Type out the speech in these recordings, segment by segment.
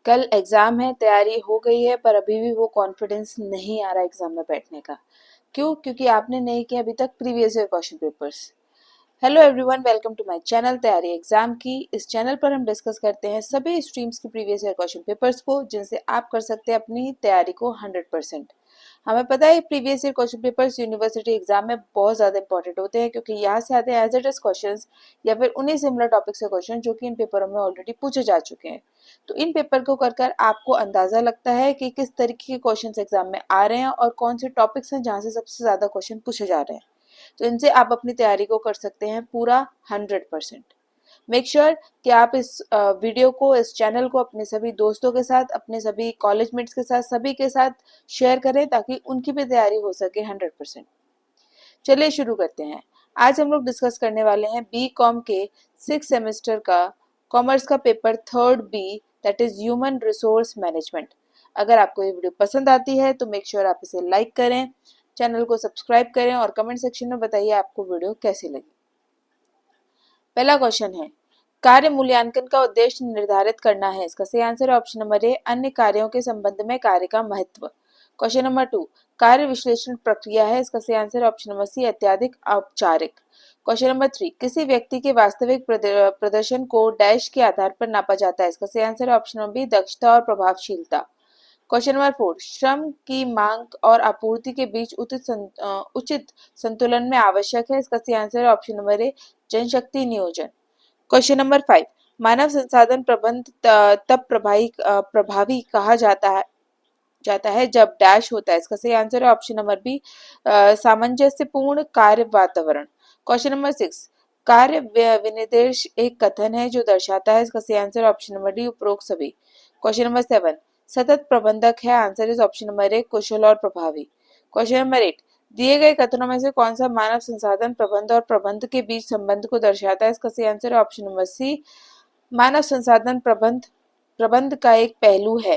कल एग्ज़ाम है, तैयारी हो गई है पर अभी भी वो कॉन्फिडेंस नहीं आ रहा एग्ज़ाम में बैठने का। क्यों? क्योंकि आपने नहीं किया अभी तक previous year question papers. Hello everyone, welcome to my channel तैयारी एग्जाम की। इस चैनल पर हम डिस्कस करते हैं सभी स्ट्रीम्स की प्रीवियस ईयर क्वेश्चन पेपर्स को, जिनसे आप कर सकते हैं अपनी तैयारी को 100%। हमें पता है previous year question papers university exam में बहुत ज़्यादा इंपॉर्टेंट होते हैं, क्योंकि यहाँ से आते हैं एज इट इज क्वेश्चन या फिर उन्हीं सिमिलर टॉपिक से क्वेश्चन जो कि इन पेपरों में ऑलरेडी पूछे जा चुके हैं। तो इन पेपर को कर आपको अंदाजा लगता है कि किस तरीके के क्वेश्चन एग्जाम में आ रहे हैं और कौन से टॉपिक्स हैं जहाँ से सबसे ज़्यादा क्वेश्चन पूछे जा रहे हैं। तो इनसे आप अपनी तैयारी को कर सकते हैं पूरा 100%। मेक श्योर कि आप इस वीडियो को, इस चैनल को अपने सभी दोस्तों के साथ, अपने सभी कॉलेज मेट्स के साथ, सभी के साथ शेयर करें ताकि उनकी भी तैयारी हो सके 100%। चलिए शुरू करते हैं। आज हम लोग डिस्कस करने वाले हैं बी कॉम के 6 सेमेस्टर का कॉमर्स का paper 3rd B, that is human resource management. अगर आपको ये वीडियो पसंद आती है तो मेक श्योर आप इसे लाइक करें, चैनल को सब्सक्राइब करें और कमेंट सेक्शन में बताइए आपको वीडियो कैसी लगी। पहला क्वेश्चन है, कार्य मूल्यांकन का उद्देश्य निर्धारित करना है। इसका सही आंसर है ऑप्शन नंबर ए, अन्य कार्यों के संबंध में कार्य का महत्व। क्वेश्चन नंबर 2, कार्य विश्लेषण प्रक्रिया है। इसका सही आंसर है ऑप्शन नंबर सी, अत्यधिक औपचारिक। क्वेश्चन नंबर 3, किसी व्यक्ति के वास्तविक प्रदर्शन को डैश के आधार पर नापा जाता है। इसका सही आंसर है ऑप्शन नंबर बी, दक्षता और प्रभावशीलता। क्वेश्चन नंबर 4, श्रम की मांग और आपूर्ति के बीच उचित संतुलन में आवश्यक है। इसका सही आंसर है ऑप्शन नंबर ए, जनशक्ति नियोजन। क्वेश्चन नंबर 5, मानव संसाधन प्रबंध तब प्रभावी कहा जाता है जब डैश होता है। इसका सही आंसर है ऑप्शन नंबर बी, सामंजस्यपूर्ण कार्य वातावरण। क्वेश्चन नंबर 6, कार्य विनिर्देश एक कथन है जो दर्शाता है। इसका सही आंसर है ऑप्शन नंबर डी, उपरोक्त सभी। क्वेश्चन नंबर 7, सतत प्रबंधक है। Answer is option number A, कुशल और प्रभावी। क्वेश्चन नंबर 8, दिए गए कथनों में से कौन सा मानव संसाधन प्रबंध और प्रबंध के बीच संबंध को दर्शाता है। इसका सही आंसर है ऑप्शन नंबर सी, मानव संसाधन प्रबंध का एक पहलू है।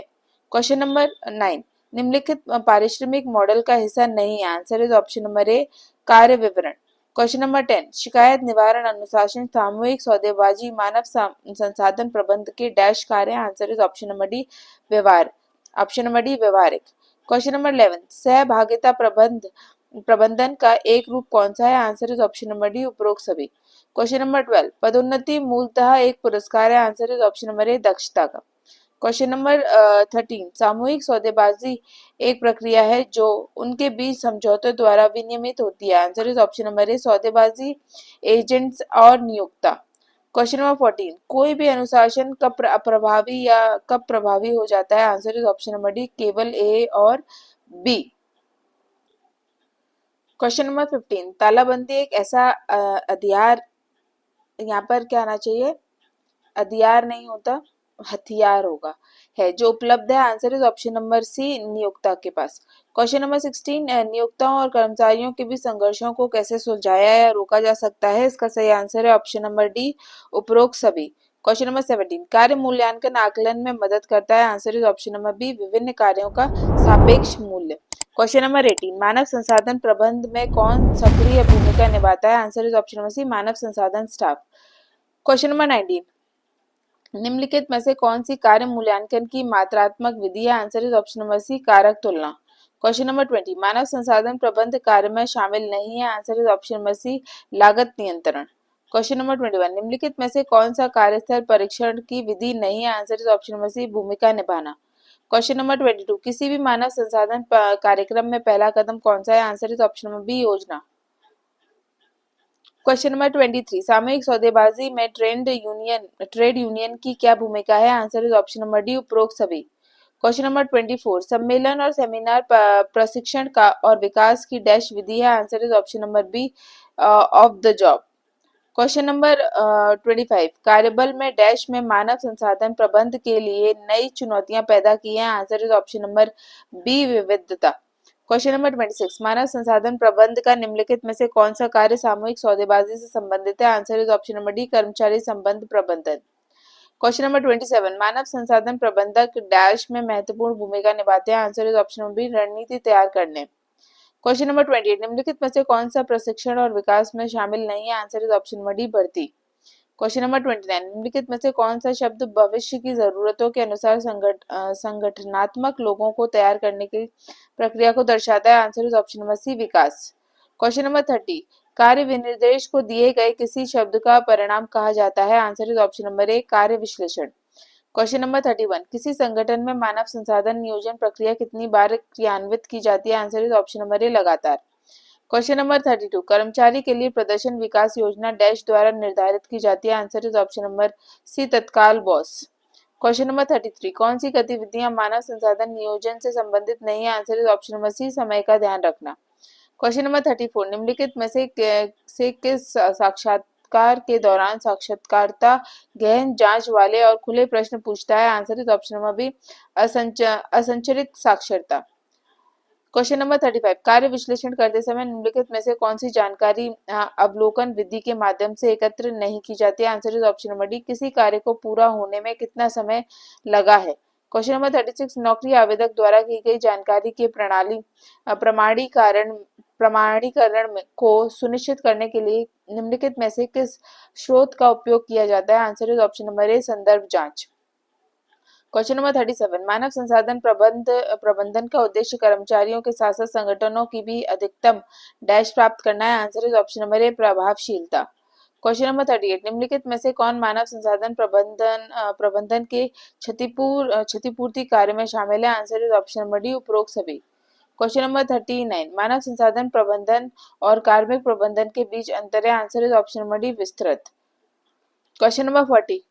क्वेश्चन नंबर 9, निम्नलिखित पारिश्रमिक मॉडल का हिस्सा नहीं है। आंसर इज ऑप्शन नंबर ए, कार्य विवरण। क्वेश्चन नंबर 10, शिकायत निवारण, अनुशासन, सामूहिक सौदेबाजी मानव संसाधन प्रबंध के डैश कार्य। Answer is option number D, व्यवहार। ऑप्शन नंबर डी, व्यवहारिक। क्वेश्चन नंबर 11, सहभागिता प्रबंधन का एक रूप कौन सा है। Answer is option number D, उपरोक्त सभी। क्वेश्चन नंबर 12, पदोन्नति मूलतः एक पुरस्कार है। आंसर इज ऑप्शन नंबर ए, दक्षता का। क्वेश्चन नंबर 13, सामूहिक सौदेबाजी एक प्रक्रिया है जो उनके बीच समझौते द्वारा विनियमित होती है। आंसर इज ऑप्शन नंबर ए, सौदेबाजी एजेंट्स और नियोक्ता। क्वेश्चन नंबर 14, कोई भी अनुशासन कब अप्रभावी या कब प्रभावी हो जाता है। Answer is option number D, केवल ए और बी। क्वेश्चन नंबर 15, तालाबंदी एक ऐसा अधिकार, यहाँ पर क्या आना चाहिए, अधिकार नहीं होता, हथियार होगा, है जो उपलब्ध है। Answer is option number C, नियोक्ता के पास। क्वेश्चन नंबर 16, नियोक्ताओं और कर्मचारियों के बीच संघर्षों को कैसे सुलझाया या रोका जा सकता है। इसका सही आंसर है ऑप्शन नंबर डी, उपरोक्त सभी। क्वेश्चन नंबर 17, कार्य मूल्यांकन आकलन में मदद करता है। Answer is option number B, विभिन्न कार्यों का सापेक्ष मूल्य। क्वेश्चन नंबर 18, मानव संसाधन प्रबंध में कौन सक्रिय भूमिका निभाता है। Answer is option number C, मानव संसाधन स्टाफ। क्वेश्चन नंबर 19, निम्नलिखित में से कौन सी कार्य मूल्यांकन की मात्रात्मक विधि है। Answer is option number C, कारक तुलना। क्वेश्चन नंबर 20, मानव संसाधन प्रबंध कार्य में शामिल नहीं है। Answer is option number C, लागत नियंत्रण। क्वेश्चन नंबर 21, निम्नलिखित में से कौन सा कार्यस्थल परीक्षण की विधि नहीं है। Answer is option number C, भूमिका निभाना। क्वेश्चन नंबर 22, किसी भी मानव संसाधन कार्यक्रम में पहला कदम कौन सा है। Answer is option number B, योजना। क्वेश्चन नंबर 23, सामूहिक सौदेबाजी में ट्रेड यूनियन की क्या भूमिका है। Answer is option number D, उपरोक्त सभी। क्वेश्चन नंबर 24, सम्मेलन और सेमिनार प्रशिक्षण का और विकास की डैश विधि है। Answer is option number B, off the job. Question number 25, कार्यबल में डैश में मानव संसाधन प्रबंध के लिए नई चुनौतियां पैदा की हैं। Answer is option number B, विविधता। क्वेश्चन नंबर 26, मानव संसाधन प्रबंध का निम्नलिखित में से कौन सा कार्य सामूहिक सौदेबाजी से संबंधित है। Answer is option number D, कर्मचारी संबंध प्रबंधन। क्वेश्चन नंबर 27, मानव संसाधन प्रबंधक डैश में महत्वपूर्ण भूमिका निभाते हैं। Answer is option number B, रणनीति तैयार करने। क्वेश्चन नंबर 28, निम्नलिखित में से कौन सा प्रशिक्षण और विकास में शामिल नहीं है। Answer is option number D, भर्ती। क्वेश्चन नंबर 29, निम्नलिखित में से कौन सा शब्द भविष्य की जरूरतों के अनुसार संगठनात्मक लोगों को तैयार करने की प्रक्रिया को दर्शाता है? Answer is option number C, विकास। क्वेश्चन नंबर 30, कार्य विनिर्देश को दिए गए किसी शब्द का परिणाम कहा जाता है? आंसर इज ऑप्शन नंबर ए, कार्य विश्लेषण। क्वेश्चन नंबर 31, किसी संगठन में मानव संसाधन नियोजन प्रक्रिया कितनी बार क्रियान्वित की जाती है? Answer is option number A, लगातार। क्वेश्चन नंबर 32, कर्मचारी के लिए प्रदर्शन विकास योजना डैश द्वारा निर्धारित की जाती है? Answer is option number C, तत्काल बॉस। क्वेश्चन नंबर 33, कौन सी गतिविधियां मानव संसाधन नियोजन से संबंधित नहीं है? Answer is option number C, समय का ध्यान रखना। क्वेश्चन नंबर 34, निम्नलिखित में से किस साक्षात्कार के दौरान साक्षात्कारकर्ता गहन जांच वाले और खुले प्रश्न पूछता है? Answer is option number B, असंचरित साक्षरता। क्वेश्चन नंबर 35, कार्य विश्लेषण करते समय निम्नलिखित में से कौन सी जानकारी अवलोकन विधि के माध्यम से एकत्र नहीं की जाती है? Answer is option number D, किसी कार्य को पूरा होने में कितना समय लगा है। क्वेश्चन नंबर 36, नौकरी आवेदक द्वारा की गई जानकारी के प्रमाणीकरण को सुनिश्चित करने के लिए निम्नलिखित में से किस स्रोत का उपयोग किया जाता है? आंसर इज ऑप्शन नंबर ए, संदर्भ जांच। क्वेश्चन नंबर 37, मानव संसाधन प्रबंधन का उद्देश्य कर्मचारियों के साथ साथ संगठनों की भी अधिकतम डैश प्राप्त करना है? Answer is option number A, प्रभावशीलता। क्वेश्चन नंबर 38, निम्नलिखित में से कौन मानव संसाधन प्रबंधन के क्षतिपूर्ति कार्य में शामिल है? Answer is option number D, उपरोक्त सभी। क्वेश्चन नंबर 39, मानव संसाधन प्रबंधन और कार्मिक प्रबंधन के बीच अंतर है? Answer is option number D, विस्तृत। क्वेश्चन नंबर 40,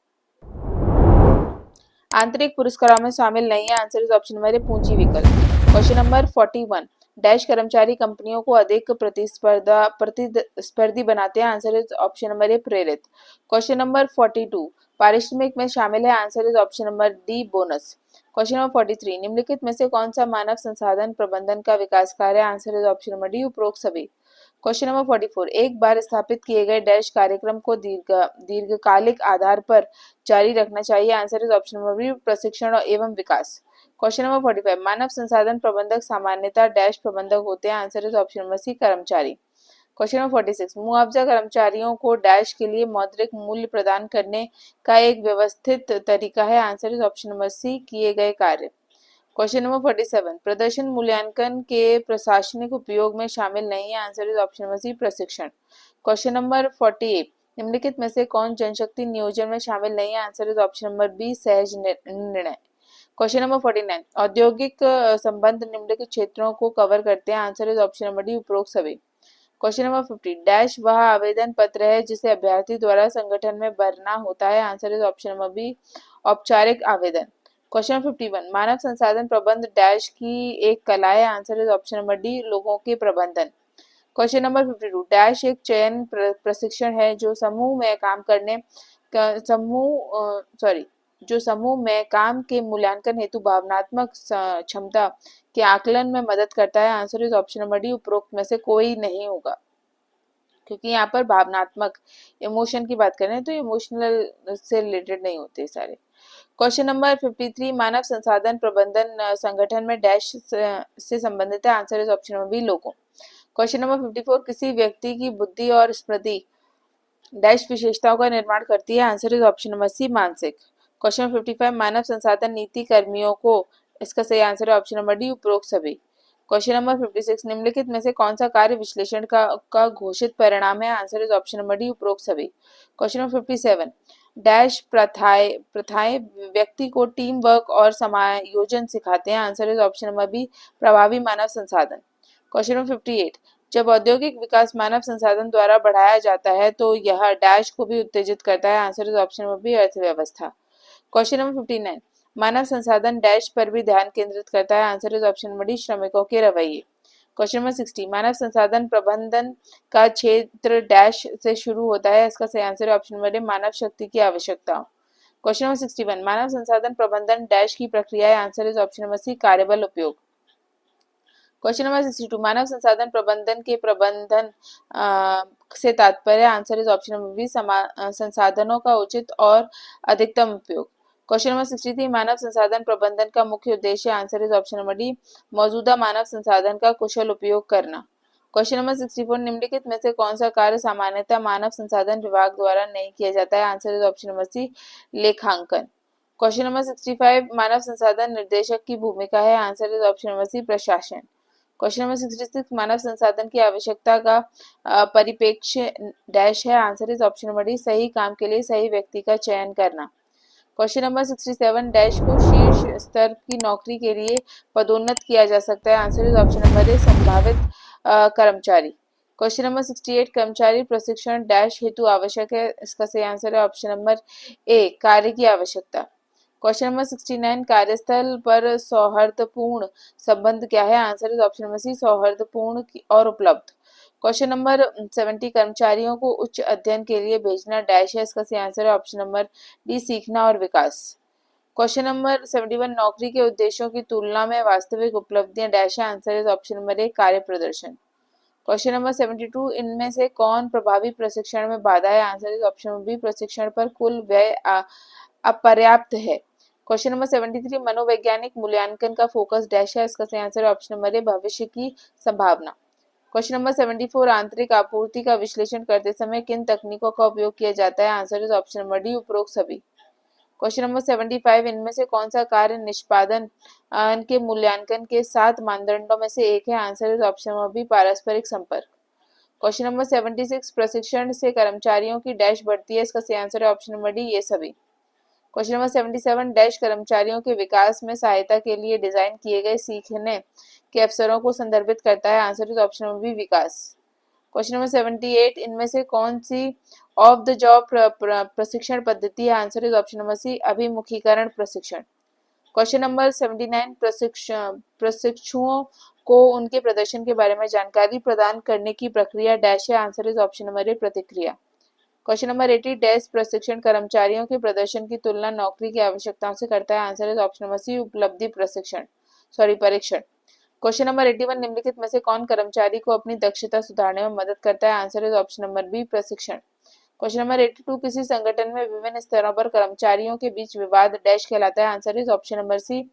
आंतरिक पुरस्कारों में शामिल नहीं है? आंसर इज ऑप्शन नंबर ए, पूंजी विकल्प। क्वेश्चन नंबर 41, डैश कर्मचारी कंपनियों को अधिक प्रतिस्पर्धी बनाते हैं? आंसर इज ऑप्शन नंबर ए, प्रेरित। क्वेश्चन नंबर 42, पारिश्रमिक में शामिल है? Answer is option number D, bonus. Question number 43, निम्नलिखित में से कौन सा मानव संसाधन प्रबंधन का विकास कार्य है? Answer is option number D, उपरोक्त सभी। क्वेश्चन नंबर 44, एक बार स्थापित किए गए डैश कार्यक्रम को दीर्घकालिक आधार पर जारी रखना चाहिए? Answer is option number B, प्रशिक्षण एवं विकास। क्वेश्चन नंबर 45, मानव संसाधन प्रबंधक सामान्यतः डैश प्रबंधक होते हैं? Answer is option number C, कर्मचारी। क्वेश्चन नंबर 46, मुआवजा कर्मचारियों को डैश के लिए मौद्रिक मूल्य प्रदान करने का एक व्यवस्थित तरीका है? Answer is option number C, किए गए कार्य। क्वेश्चन नंबर 47, प्रदर्शन मूल्यांकन के प्रशासनिक उपयोग में शामिल नहीं है? Answer is option number C, प्रशिक्षण। क्वेश्चन नंबर 48, निम्नलिखित में से कौन जनशक्ति नियोजन में शामिल नहीं है? Answer is option number B, सहज निर्णय। क्वेश्चन नंबर 49, औद्योगिक संबंध निम्नलिखित क्षेत्रों को कवर करते हैं? Answer is option number D, उपरोक्त सभी। क्वेश्चन नंबर 50, डैश वह आवेदन पत्र है जिसे अभ्यर्थी द्वारा संगठन में भरना होता है? Answer is option number B, औपचारिक आवेदन। क्वेश्चन 51, मानव संसाधन प्रबंध डैश की एक कला है? Answer is option number D, लोगों के प्रबंधन। क्वेश्चन नंबर 52, डैश एक चयन प्रशिक्षण है जो समूह में काम के मूल्यांकन हेतु भावनात्मक क्षमता के आकलन में मदद करता है? Answer is option number D, उपरोक्त में से कोई नहीं होगा, क्योंकि यहाँ पर भावनात्मक इमोशन की बात कर रहे हैं तो इमोशनल से रिलेटेड नहीं होते सारे। क्वेश्चन नंबर 53, मानव संसाधन प्रबंधन संगठन में डैश से संबंधित है? Answer is option number B, लोगों। क्वेश्चन नंबर 54, किसी व्यक्ति की बुद्धि और स्मृति डैश विशेषताओं का निर्माण करती है? Answer is option number C, मानसिक। क्वेश्चन नंबर 55, मानव संसाधन नीति कर्मियों को, इसका सही आंसर है ऑप्शन नंबर डी, उपरोक्त सभी। क्वेश्चन नंबर 56, निम्नलिखित में से कौन सा कार्य विश्लेषण का घोषित परिणाम है? Answer is option number D, उपरोक्त सभी। क्वेश्चन नंबर 57, डैश प्रथाएं व्यक्ति को टीम वर्क और समायोजन सिखाते हैं? Answer is option number B, प्रभावी मानव संसाधन। क्वेश्चन नंबर 58, जब औद्योगिक विकास मानव संसाधन द्वारा बढ़ाया जाता है तो यह डैश को भी उत्तेजित करता है? Answer is option number B, अर्थव्यवस्था। क्वेश्चन नंबर 59, मानव संसाधन डैश पर भी ध्यान केंद्रित करता है? Answer is option number D, श्रमिकों के रवैये। क्वेश्चन नंबर 60, मानव संसाधन प्रबंधन का क्षेत्र डैश से शुरू होता है? इसका सही आंसर है ऑप्शन नंबर डी, मानव शक्ति की आवश्यकता। क्वेश्चन नंबर 61, मानव संसाधन प्रबंधन डैश की प्रक्रिया है? Answer is option number C, कार्यबल उपयोग। क्वेश्चन नंबर 62, मानव संसाधन प्रबंधन के प्रबंधन से तात्पर्य? Answer is option number B, संसाधनों का उचित और अधिकतम उपयोग। क्वेश्चन नंबर 63, मानव संसाधन प्रबंधन का मुख्य उद्देश्य? Answer is option number D, मौजूदा मानव संसाधन का कुशल उपयोग करना। क्वेश्चन नंबर 64, निम्नलिखित में से कौन सा कार्य सामान्यतः मानव संसाधन विभाग द्वारा नहीं किया जाता है? Answer is option number C, लेखांकन। क्वेश्चन नंबर 65, मानव संसाधन निर्देशक की भूमिका है? Answer is option number C, प्रशासन। क्वेश्चन नंबर 66, मानव संसाधन की आवश्यकता का परिप्रेक्ष्य डैश है? Answer is option number D, सही काम के लिए सही व्यक्ति का चयन करना। क्वेश्चन नंबर 67, डैश को शीर्ष स्तर की नौकरी के लिए पदोन्नत किया जा सकता है? आंसर इज ऑप्शन नंबर ए, संभावित कर्मचारी। क्वेश्चन नंबर 68, कर्मचारी प्रशिक्षण डैश हेतु आवश्यक है? इसका सही आंसर है ऑप्शन नंबर ए, कार्य की आवश्यकता। क्वेश्चन नंबर 69, कार्यस्थल पर सौहार्दपूर्ण संबंध क्या है? Answer is option number C, सौहार्दपूर्ण और उपलब्ध। क्वेश्चन नंबर 70, कर्मचारियों को उच्च अध्ययन के लिए भेजना डैश है? इसका सही आंसर है ऑप्शन नंबर डी, सीखना और विकास। क्वेश्चन नंबर 71, नौकरी के उद्देश्यों की तुलना में वास्तविक उपलब्धियां डैश है? आंसर इज ऑप्शन नंबर ए, कार्य प्रदर्शन। क्वेश्चन नंबर 72, इनमें से कौन प्रभावी प्रशिक्षण में बाधा है? Answer is option number B, प्रशिक्षण पर कुल व्यय अपर्याप्त है। क्वेश्चन नंबर 73, मनोवैज्ञानिक मूल्यांकन का फोकस डैश है? इसका सही आंसर है ऑप्शन नंबर ए, भविष्य की संभावना। क्वेश्चन नंबर 74, आंतरिक आपूर्ति का विश्लेषण करते समय किन तकनीकों का उपयोग किया जाता है? Answer is option number D, उपरोक्त सभी। क्वेश्चन नंबर 75, इनमें से कौन सा कार्य निष्पादन के मूल्यांकन के 7 मानदंडों में से एक है? Answer is option number B, पारस्परिक संपर्क। क्वेश्चन नंबर 76, प्रशिक्षण से कर्मचारियों की डैश बढ़ती है? इसका सही आंसर है ऑप्शन नंबर डी, ये सभी। क्वेश्चन नंबर 77, डैश कर्मचारियों के विकास में सहायता के लिए डिजाइन किए गए सीखने के अवसरों को संदर्भित करता है? Answer is option number B, विकास। क्वेश्चन नंबर 78, इनमें से कौन सी ऑफ द जॉब प्रशिक्षण पद्धति है? Answer is option number C, अभिमुखीकरण प्रशिक्षण। क्वेश्चन नंबर 79, प्रशिक्षुओं को उनके प्रदर्शन के बारे में जानकारी प्रदान करने की प्रक्रिया डैश है? Answer is option number A, प्रतिक्रिया। क्वेश्चन नंबर 80, डैश प्रशिक्षण कर्मचारियों के प्रदर्शन की तुलना नौकरी की आवश्यकताओं से करता है? Answer is option number C, उपलब्धि परीक्षण। क्वेश्चन नंबर 81, निम्नलिखित में से कौन कर्मचारी को अपनी दक्षता सुधारने में मदद करता है? Answer is option number B, प्रशिक्षण। क्वेश्चन नंबर 82, किसी संगठन में विभिन्न स्तरों पर कर्मचारियों के बीच विवाद डैश कहलाता है? Answer is option number C,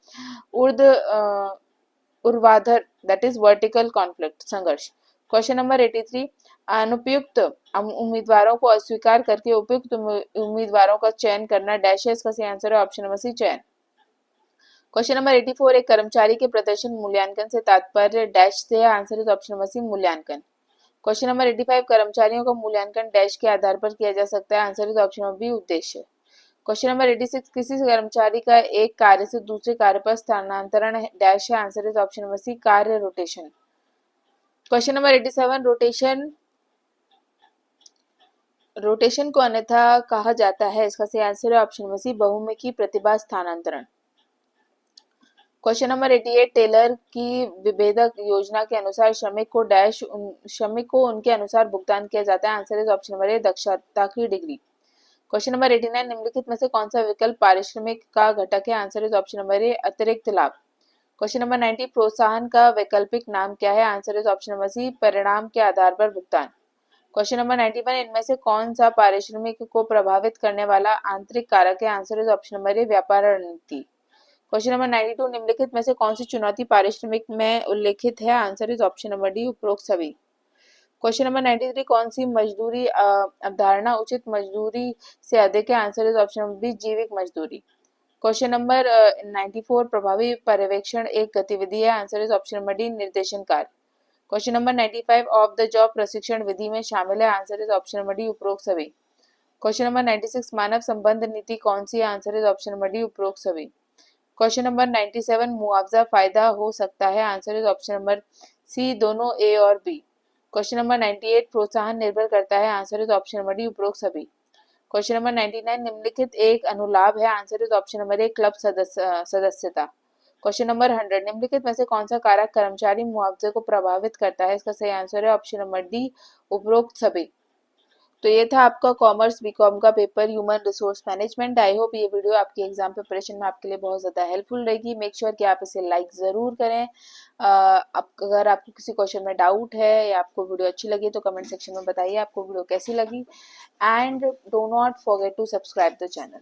ऊर्ध्वाधर दैट इज वर्टिकल कॉन्फ्लिक्ट, संघर्ष। क्वेश्चन नंबर 83, अनुपयुक्त उम्मीदवारों को अस्वीकार करके उपयुक्त उम्मीदवारों का चयन करना डैश है? इसका सही आंसर है ऑप्शन नंबर सी, चयन। क्वेश्चन नंबर 84, एक कर्मचारी के प्रदर्शन मूल्यांकन से तात्पर्य डैश से है? Answer is option number C, मूल्यांकन। क्वेश्चन नंबर 85, कर्मचारियों का मूल्यांकन डैश के आधार पर किया जा सकता है? Answer is option number B, उद्देश्य। क्वेश्चन नंबर 86, किसी कर्मचारी का एक कार्य से दूसरे कार्य पर स्थानांतरण डैश है? Answer is option number C, कार्य रोटेशन। क्वेश्चन नंबर 87, रोटेशन को अन्यथा कहा जाता है? इसका सही आंसर है ऑप्शन नंबर सी, बहुमुखी प्रतिभा स्थानांतरण। क्वेश्चन नंबर 88, टेलर की विभेदक योजना के अनुसार श्रमिक को उनके अनुसार भुगतान किया जाता है? आंसर इज ऑप्शन नंबर ए, दक्षता की डिग्री। क्वेश्चन नंबर 89, निम्नलिखित में से कौन सा विकल्प पारिश्रमिक का घटक है? आंसर इज ऑप्शन नंबर ए, अतिरिक्त लाभ। क्वेश्चन नंबर 90, प्रोत्साहन का वैकल्पिक नाम क्या है? Answer is option number C, परिणाम के आधार पर भुगतान। क्वेश्चन नंबर 91, इनमें से कौन सा पारिश्रमिक को प्रभावित करने वाला आंतरिक कारक है? आंसर इज ऑप्शन नंबर ए, व्यापार रणनीति। क्वेश्चन नंबर 92, निम्नलिखित में से कौन सी चुनौती पारिश्रमिक में उल्लेखित है? Answer is option number D, उपरोक्त सभी। क्वेश्चन नंबर 93, कौन सी मजदूरी अवधारणा उचित मजदूरी से अधिक है? Answer is option number B, जीविक मजदूरी। क्वेश्चन नंबर 94, प्रभावी पर्यवेक्षण एक गतिविधि है? Answer is option number D, निर्देशन कार्य। Question number 95, off the job प्रशिक्षण विधि में शामिल है? Answer is option number D, उपरोक्त सभी। क्वेश्चन नंबर 96, मानव संबंध नीति कौन सी है? Answer is option number D, उपरोक्त सभी। क्वेश्चन नंबर 97, मुआवजा फायदा हो सकता है? Answer is option number C, दोनों ए और बी। क्वेश्चन नंबर 98, प्रोत्साहन निर्भर करता है? Answer is option number D, उपरोक्त सभी। क्वेश्चन नंबर 99, निम्नलिखित एक अनुलाभ है? Answer is option number A, club सदस्यता। क्वेश्चन नंबर 100, निम्नलिखित में से कौन सा कारक कर्मचारी मुआवजे को प्रभावित करता है? इसका सही आंसर है ऑप्शन नंबर डी, उपरोक्त सभी। तो ये था आपका कॉमर्स बीकॉम का paper human resource management. I hope ये वीडियो आपकी एग्जाम प्रिपरेशन में आपके लिए बहुत ज़्यादा हेल्पफुल रहेगी। मेक श्योर कि आप इसे लाइक ज़रूर करें। अगर आपको किसी क्वेश्चन में डाउट है या आपको वीडियो अच्छी लगी तो कमेंट सेक्शन में बताइए आपको वीडियो कैसी लगी। And do not forget to subscribe the channel.